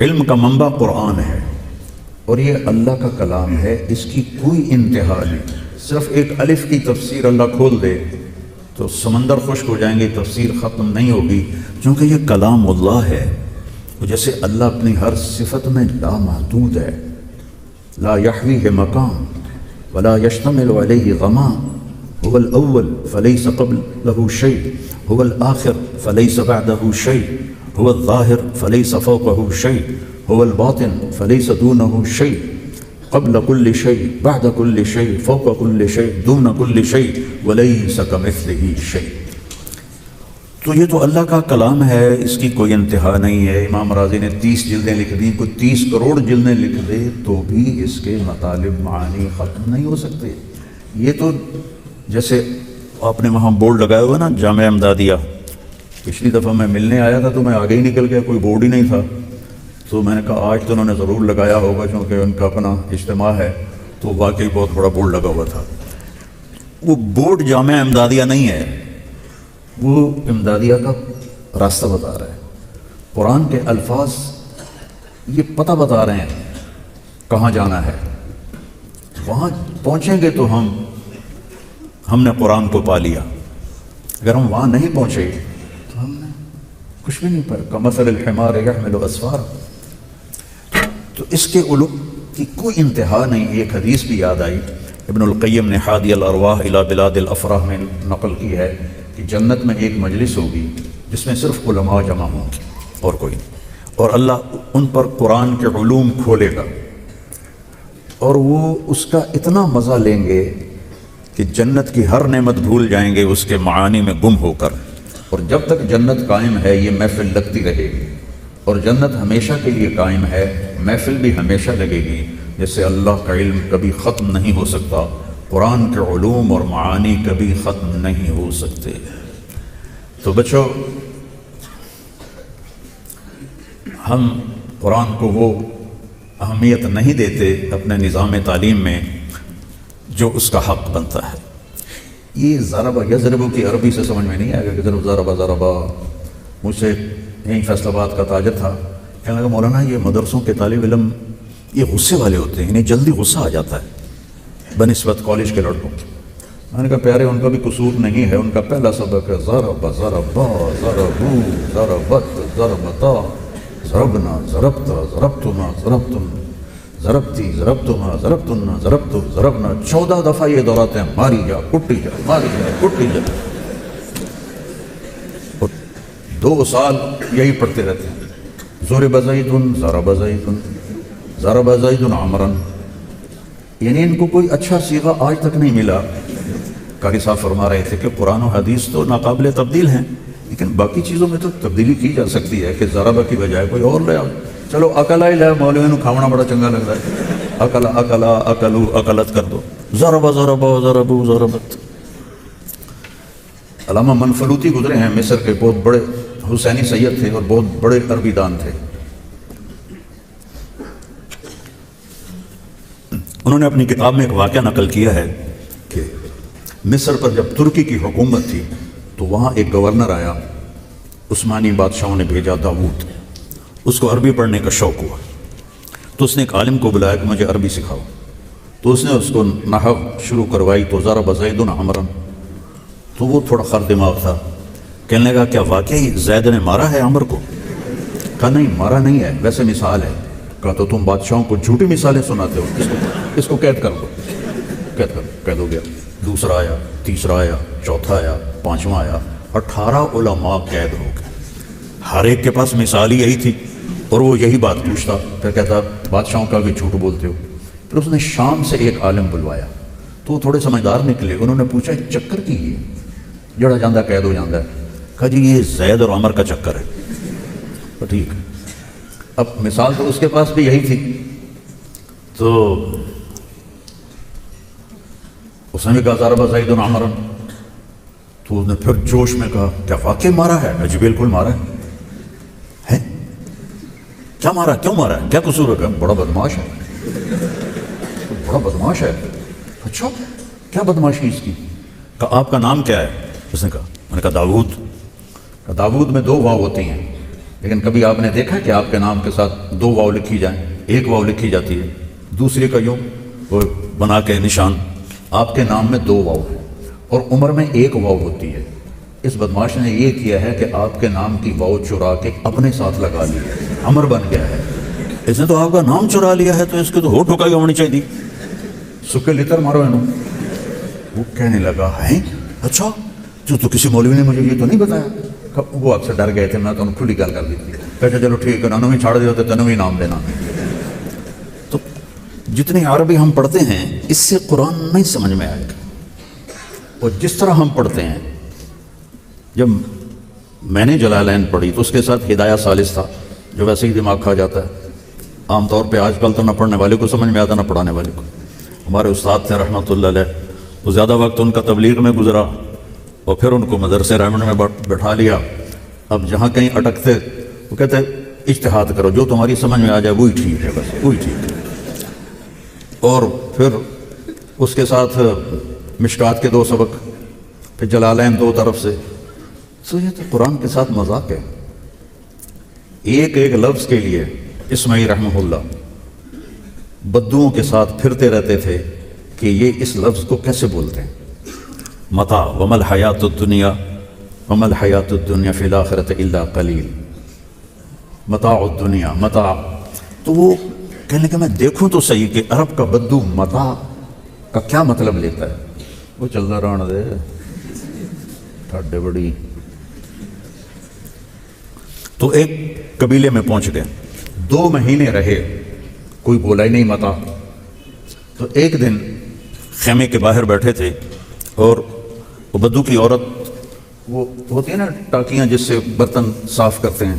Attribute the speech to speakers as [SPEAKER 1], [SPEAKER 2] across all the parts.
[SPEAKER 1] علم کا منبع قرآن ہے اور یہ اللہ کا کلام ہے، اس کی کوئی انتہا نہیں۔ صرف ایک الف کی تفسیر اللہ کھول دے تو سمندر خشک ہو جائیں گے، تفسیر ختم نہیں ہوگی، چونکہ یہ کلام اللہ ہے۔ جیسے اللہ اپنی ہر صفت میں لامحدود ہے، لا یحویہ مقام ولا یشتمل علیہ غمام، هو الاول فلیس قبلہ شیء، هو الآخر فلیس بعدہ شیء، هو الظاہر فلیس فوقہ شیء، هو الباطن فلیس دونہ شیء، قبل كل شيء بعد كل شيء فوق كل شيء دون كل شيء وليس كمثله شيء۔ تو یہ تو اللہ کا کلام ہے، اس کی کوئی انتہا نہیں ہے۔ امام رازی نے 30 جلدیں لکھ دی، کوئی 30 کروڑ جلدیں لکھ دے تو بھی اس کے مطالب معانی ختم نہیں ہو سکتے۔ یہ تو جیسے آپ نے وہاں بورڈ لگایا ہوا نا جامعہ امدادیہ، پچھلی دفعہ میں ملنے آیا تھا تو میں آگے ہی نکل گیا، کوئی بورڈ ہی نہیں تھا، تو میں نے کہا آج تو انہوں نے ضرور لگایا ہوگا کیونکہ ان کا اپنا اجتماع ہے، تو واقعی بہت بڑا بورڈ لگا ہوا تھا۔ وہ بورڈ جامعہ امدادیہ نہیں ہے، وہ امدادیہ کا راستہ بتا رہا ہے، قرآن کے الفاظ یہ پتہ بتا رہے ہیں کہاں جانا ہے، وہاں پہنچیں گے تو ہم نے قرآن کو پا لیا، اگر ہم وہاں نہیں پہنچے تو ہم نے کچھ بھی نہیں پایا۔ کمثل الحمار یحمل اسفارا۔ تو اس کے علوم کی کوئی انتہا نہیں۔ ایک حدیث بھی یاد آئی، ابن القیم نے حادی الارواح الی بلاد الافراح میں نقل کی ہے کہ جنت میں ایک مجلس ہوگی جس میں صرف علماء جمع ہوں گے اور کوئی نہیں، اور اللہ ان پر قرآن کے علوم کھولے گا اور وہ اس کا اتنا مزہ لیں گے کہ جنت کی ہر نعمت بھول جائیں گے اس کے معانی میں گم ہو کر۔ اور جب تک جنت قائم ہے یہ محفل لگتی رہے گی، اور جنت ہمیشہ کے لیے قائم ہے، محفل بھی ہمیشہ لگے گی۔ جیسے اللہ کا علم کبھی ختم نہیں ہو سکتا، قرآن کے علوم اور معانی کبھی ختم نہیں ہو سکتے۔ تو بچوں، ہم قرآن کو وہ اہمیت نہیں دیتے اپنے نظام تعلیم میں جو اس کا حق بنتا ہے۔ یہ ضربہ یضرب کی عربی سے سمجھ میں نہیں آئے گا کہ ضربہ۔ مجھ سے یہیں فیصل آباد کا تاجر تھا، کہنے لگا مولانا یہ مدرسوں کے طالب علم یہ غصے والے ہوتے ہیں، انہیں جلدی غصہ آ جاتا ہے بنسبت کالج کے لڑکوں کی۔ میں نے کہا پیارے ان کا بھی قصور نہیں ہے، ان کا پہلا سبق ہے ضرب ضربا ضربو ضربت ضربتا ضربنا ضربتا ضربتما ضربتم ضربتی ضربتما ضربتنا ضربتو ضربنا، 14 دفعہ یہ دہراتے ہیں، ماری جا کٹی جا ماری جا کٹی جا۔ 2 سال یہی پڑھتے رہتے ہیں، ضرب زید ضرب زید ضرب زید عمرا، یعنی ان کو کوئی اچھا صیغہ آج تک نہیں ملا۔ قاری صاحب فرما رہے تھے کہ قرآن و حدیث تو ناقابل تبدیل ہیں، لیکن باقی چیزوں میں تو تبدیلی کی جا سکتی ہے کہ ضرب کی بجائے کوئی اور لے آؤ۔ چلو اکلا ہی لے، مولوی نو کھاونا بڑا چنگا لگتا ہے، اکلا اکلا اکلو اکلت کر دو، ضرب ضرب ضربو ضربت۔ علامہ منفلوطی گزرے ہیں مصر کے، بہت بڑے حسینی سید تھے اور بہت بڑے عربی دان تھے۔ انہوں نے اپنی کتاب میں ایک واقعہ نقل کیا ہے کہ مصر پر جب ترکی کی حکومت تھی تو وہاں ایک گورنر آیا، عثمانی بادشاہوں نے بھیجا داؤد، اس کو عربی پڑھنے کا شوق ہوا تو اس نے ایک عالم کو بلایا کہ مجھے عربی سکھاؤ، تو اس نے اس کو نحو شروع کروائی، تو ضرب زید عمرا، تو وہ تھوڑا خر دماغ تھا، کہنے لگا کیا واقعی زید نے مارا ہے عمر کو؟ کہا نہیں مارا نہیں ہے، ویسے مثال ہے۔ کہا تو تم بادشاہوں کو جھوٹی مثالیں سناتے ہو، اس کو قید کر دو، قید ہو گیا۔ دوسرا آیا، تیسرا آیا، چوتھا آیا، پانچواں آیا، 18 علماء قید ہو گئے۔ ہر ایک کے پاس مثال ہی یہی تھی اور وہ یہی بات پوچھتا، پھر کہتا بادشاہوں کا بھی جھوٹ بولتے ہو۔ پھر اس نے شام سے ایک عالم بلوایا تو وہ تھوڑے سمجھدار نکلے، انہوں نے پوچھا چکر کی یہ جڑا جاندہ قید ہو جاندہ ہے؟ کہا جی یہ زید اور عمر کا چکر ہے۔ تو ٹھیک ہے، اب مثال تو اس کے پاس بھی یہی تھی، تو اس نے بھی کہا ضرب زید عمرا، تو اس نے پھر جوش میں کہا کیا واقعی مارا ہے؟ جی بالکل مارا ہے۔ کیا مارا؟ کیوں مارا ہے؟ کیا قصور ہے؟ بڑا بدماش ہے، بڑا بدماش ہے۔ اچھا کیا بدماشی اس کی؟ کہا آپ کا نام کیا ہے؟ اس نے کہا، میں نے کہا داؤد۔ کہا داؤد میں 2 واو ہوتی ہیں، لیکن کبھی آپ نے دیکھا کہ آپ کے نام کے ساتھ 2 واو لکھی جائیں؟ ایک واو لکھی جاتی ہے، دوسری کا یوں وہ بنا کے نشان. آپ کے نام میں 2 واو ہے اور عمر میں 1 واو ہوتی ہے. اس بدماش نے یہ کیا ہے کہ آپ کے نام کی واو چرا کے اپنے ساتھ لگا لی، عمر بن گیا ہے. اس نے تو آپ کا نام چرا لیا ہے تو اس کے تو ہو ٹھکائی ہونی چاہیے. سکے لتر مارو انہوں. وہ کہنے لگا ہے اچھا تو کسی مولوی نے مجھے یہ تو نہیں بتایا. وہ آپ سے ڈر گئے تھے، میں تو کھلی گل کر دی تھی. کہتے چلو ٹھیک ہے، نانو ہی چھاڑ دیتے تینوں ہی نام دینا. تو جتنی عربی ہم پڑھتے ہیں اس سے قرآن نہیں سمجھ میں آئے گا. اور جس طرح ہم پڑھتے ہیں، جب میں نے جلالین پڑھی تو اس کے ساتھ ہدایہ ثالث تھا جو ویسے ہی دماغ کھا جاتا ہے. عام طور پہ آج کل تو نہ پڑھنے والے کو سمجھ میں آتا نہ پڑھانے والے کو. ہمارے استاد تھے رحمۃ اللہ علیہ، تو زیادہ وقت ان کا تبلیغ میں گزرا اور پھر ان کو مدرسے رحمت میں بٹھا لیا. اب جہاں کہیں اٹکتے وہ کہتے اجتہاد کرو، جو تمہاری سمجھ میں آ جائے وہی ٹھیک ہے، بس وہی ٹھیک ہے. اور پھر اس کے ساتھ مشکات کے 2 سبق، پھر جلالین 2 طرف سے. تو یہ تو قرآن کے ساتھ مذاق ہے. ایک ایک لفظ کے لیے اسماعیل رحمہ اللہ بدوؤں کے ساتھ پھرتے رہتے تھے کہ یہ اس لفظ کو کیسے بولتے ہیں. متاع ومل حیات الدنیا ومل حیات الدنیا فی الآخرۃ الا قلیل. متاع الدنیا، متاع. تو وہ کہنے کہ میں دیکھوں تو صحیح کہ عرب کا بدو متاع کا کیا مطلب لیتا ہے. وہ چلتا رہن دے ٹھاڈے بڑی. تو ایک قبیلے میں پہنچ گئے، 2 مہینے رہے، کوئی بولا ہی نہیں متاع. تو ایک دن خیمے کے باہر بیٹھے تھے اور وہ بدو کی عورت، وہ ہوتی ہے نا ٹاکیاں جس سے برتن صاف کرتے ہیں،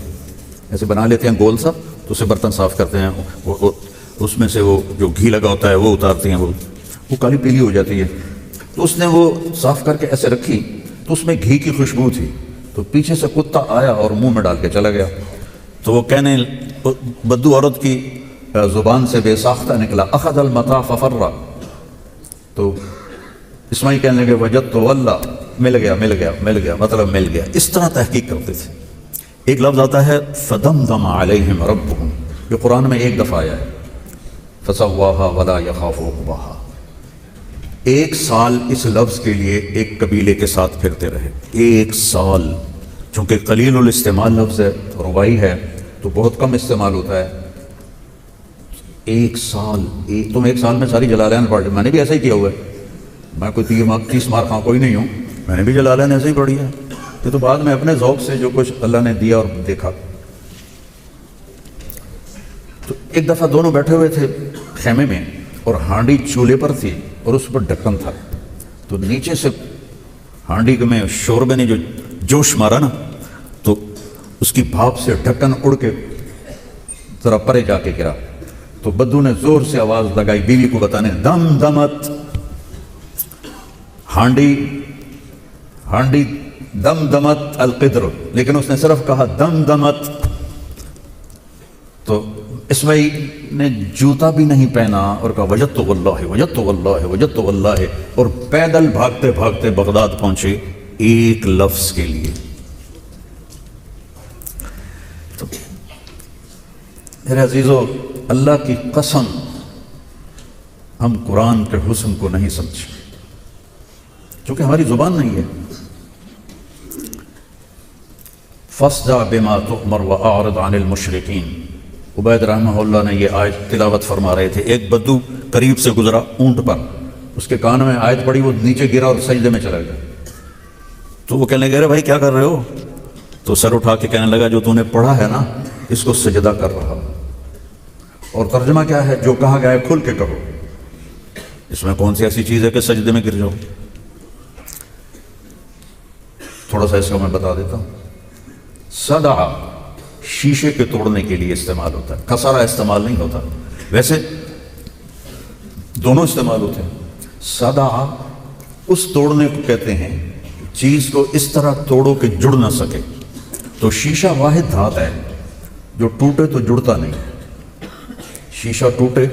[SPEAKER 1] ایسے بنا لیتے ہیں گول سا، تو اسے برتن صاف کرتے ہیں. اس میں سے وہ جو گھی لگا ہوتا ہے وہ اتارتی ہیں، وہ کالی پیلی ہو جاتی ہے. تو اس نے وہ صاف کر کے ایسے رکھی تو اس میں گھی کی خوشبو تھی. تو پیچھے سے کتا آیا اور منہ میں ڈال کے چلا گیا. تو وہ کہنے بدو عورت کی زبان سے بے ساختہ نکلا اخذ المتاع ففر. تو اسماعیل کہنے لگے وجدت واللہ، مل گیا مل گیا مل گیا، مطلب مل گیا. اس طرح تحقیق کرتے تھے. ایک لفظ آتا ہے فدمدم علیہم ربہم، یہ قرآن میں 1 دفعہ آیا ہے. فسواہا ولا یخاف عقباہا. 1 سال اس لفظ کے لیے ایک قبیلے کے ساتھ پھرتے رہے. 1 سال، چونکہ قلیل الاستعمال لفظ ہے، رباعی ہے تو بہت کم استعمال ہوتا ہے. 1 سال، تم 1 سال میں ساری جلالین پڑھ لی. میں نے بھی ایسا ہی کیا ہوا ہے. میں کوئی 30 مار خاں کوئی نہیں ہوں، میں نے بھی جلالین ایسے ہی پڑھی ہے. یہ تو بعد میں اپنے ذوق سے جو کچھ اللہ نے دیا اور دیکھا. تو ایک دفعہ دونوں بیٹھے ہوئے تھے خیمے میں اور ہانڈی چولہے پر تھی اور اس پر ڈھکن تھا. تو نیچے سے ہانڈی میں شوربے نے جو جوش مارا نا، تو اس کی بھاپ سے ڈھکن اڑ کے ذرا پرے جا کے گرا. تو بدو نے زور سے آواز لگائی بیوی کو بتانے، دم دمت، ہانڈی دم دمت القدر، لیکن اس نے صرف کہا دم دمت. تو اسماعیل نے جوتا بھی نہیں پہنا اور کہا وجدت واللہ وجدت واللہ وجدت واللہ، اور پیدل بھاگتے بھاگتے بغداد پہنچے 1 لفظ کے لیے. تو میرے عزیزو، اللہ کی قسم ہم قرآن کے حسن کو نہیں سمجھے کیونکہ ہماری زبان نہیں ہے. فَاصْدَعْ بِمَا تُؤْمَرْ وَأَعْرِضْ عَنِ الْمُشْرِكِينَ. عبید رحمہ اللہ نے یہ آیت تلاوت فرما رہے تھے. ایک بدو قریب سے گزرا اونٹ پر، اس کے کان میں آیت پڑی، وہ نیچے گرا اور سجدے میں چلا گیا. تو وہ کہنے لگے بھائی کیا کر رہے ہو؟ تو سر اٹھا کے کہنے لگا جو تو نے پڑھا ہے نا اس کو سجدہ کر رہا. اور ترجمہ کیا ہے؟ جو کہا گیا ہے کھل کے کہو. اس میں کون سی ایسی چیز ہے کہ سجدے میں گر جاؤ؟ تھوڑا سا اس کو میں بتا دیتا ہوں. صدع شیشے کے توڑنے کے لیے استعمال ہوتا ہے، کسرہ استعمال نہیں ہوتا. ویسے دونوں استعمال ہوتے ہیں. صدع اس توڑنے کو کہتے ہیں چیز کو اس طرح توڑو کہ جڑ نہ سکے. تو شیشہ واحد دھات ہے جو ٹوٹے تو جڑتا نہیں. شیشہ ٹوٹے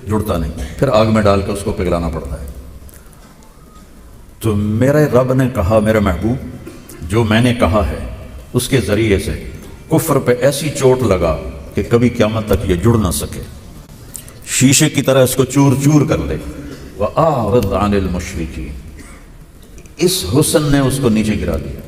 [SPEAKER 1] جڑتا نہیں، پھر آگ میں ڈال کے اس کو پگھلانا پڑتا ہے. تو میرے رب نے کہا میرے محبوب جو میں نے کہا ہے اس کے ذریعے سے کفر پہ ایسی چوٹ لگا کہ کبھی قیامت تک یہ جڑ نہ سکے، شیشے کی طرح اس کو چور چور کر دے۔ وَأَعْرِضْ عَنِ الْمُشْرِكِينَ، اس حسن نے اس کو نیچے گرا دیا۔